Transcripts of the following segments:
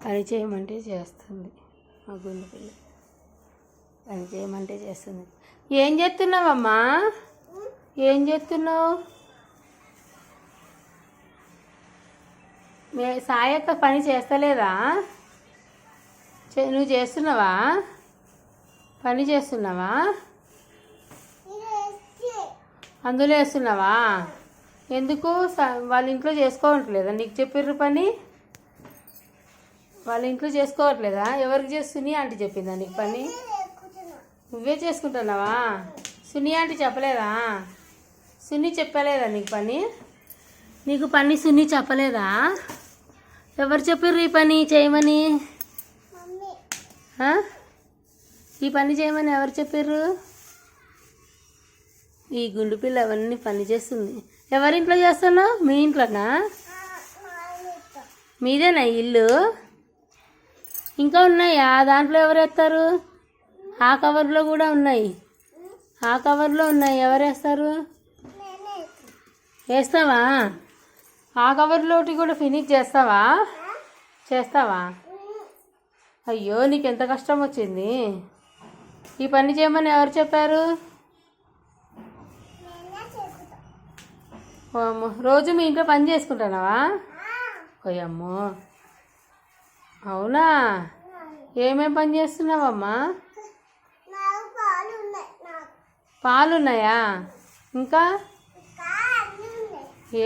పని చేయమంటే చేస్తుంది మా గుండె పిల్ల. పని చేయమంటే చేస్తుంది. ఏం చేస్తున్నావమ్మా? ఏం చేస్తున్నావు? సాయక్క పని చేస్తలేదా? నువ్వు చేస్తున్నావా? పని చేస్తున్నావా? అందులో వేస్తున్నావా? ఎందుకు? వాళ్ళ ఇంట్లో చేసుకోవట్లేదా? నీకు చెప్పిర్రు పని వాళ్ళ ఇంట్లో చేసుకోవట్లేదా? ఎవరికి చేస్తుంది ఆంటీ చెప్పిందా నీకు పని? నువ్వే చేసుకుంటున్నావా? సునీ ఆంటీ చెప్పలేదా? సునీ చెప్పలేదా నీకు పని? నీకు పని సునీ చెప్పలేదా? ఎవరు చెప్పిర్రు ఈ పని చేయమని? ఈ పని చేయమని ఎవరు చెప్పిర్రు? ఈ గుండు పిల్ల అవన్నీ పని చేస్తుంది. ఎవరింట్లో చేస్తున్నావు? మీ ఇంట్లోనా? మీదేనా ఇల్లు? ఇంకా ఉన్నాయా? దాంట్లో ఎవరు వేస్తారు? ఆ కవర్లో కూడా ఉన్నాయి. ఆ కవర్లో ఉన్నాయి. ఎవరు వేస్తారు? వేస్తావా? ఆ కవర్లోటి కూడా ఫినిష్ చేస్తావా? చేస్తావా? అయ్యో, నీకు ఎంత కష్టం వచ్చింది. ఈ పని చేయమని ఎవరు చెప్పారు? అమ్మో, రోజు మీ ఇంట్లో పని చేసుకుంటున్నావా? ఓయమ్మో, అవునా? ఏమేం పని చేస్తున్నావమ్మా? పాలున్నాయా? ఇంకా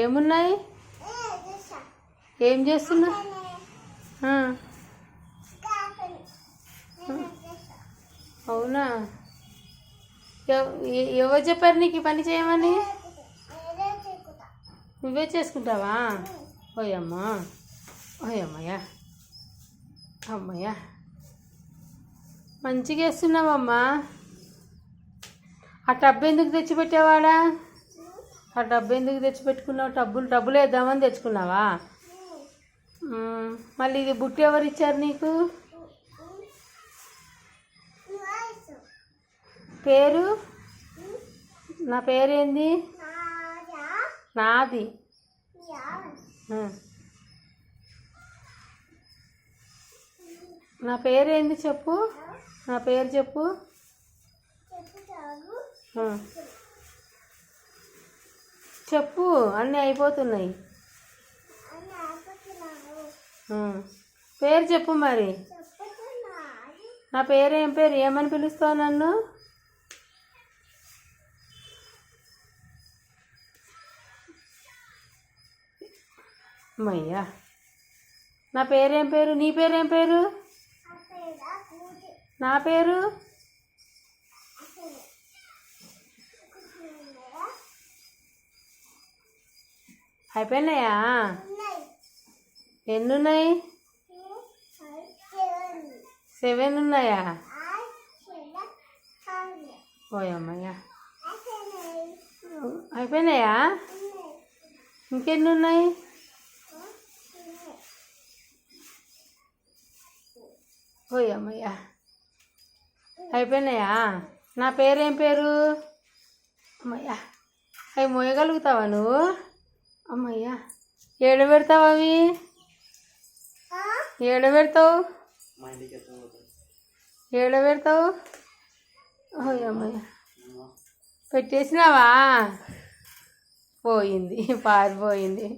ఏమున్నాయి? ఏం చేస్తున్నావు? అవునా? ఎవరు చెప్పారు నీకు ఈ పని చేయమని? నువ్వే చేసుకుంటావా? ఓయమ్మా, ఓయమ్మయ్యా, అమ్మయ్యా, మంచిగా వేస్తున్నావమ్మా. ఆ టబ్బు ఎందుకు తెచ్చిపెట్టేవాడా? ఆ డబ్బు ఎందుకు తెచ్చిపెట్టుకున్నావు? డబ్బులు వేద్దామని తెచ్చుకున్నావా? మళ్ళీ ఇది బుట్టి ఎవరు ఇచ్చారు నీకు? పేరు? నా పేరేంది? నాది. నా పేరేంది చెప్పు? నా పేరు చెప్పు. చెప్పు, అన్నీ అయిపోతున్నాయి. పేరు చెప్పు మరి. నా పేరు ఏం పేరు? ఏమని పిలుస్తావు నన్ను? అమ్మయ్యా, నా పేరేం పేరు? నీ పేరేం పేరు? నా పేరు? అయిపోయినాయా? ఎన్నున్నాయి? 7 ఉన్నాయా? ఓయమ్మయ్యా, అయిపోయినాయా? ఇంకెన్ని ఉన్నాయి? ఓయమ్మయ్యా, అయిపోయినాయా? నా పేరేం పేరు? అమ్మయ్యా, అవి మోయగలుగుతావా నువ్వు? అమ్మయ్యా, ఏడ పెడతావు అవి? ఏడ పెడతావు? ఏడ పెడతావు? అమ్మయ్యా, పెట్టేసినావా? పోయింది, పారిపోయింది.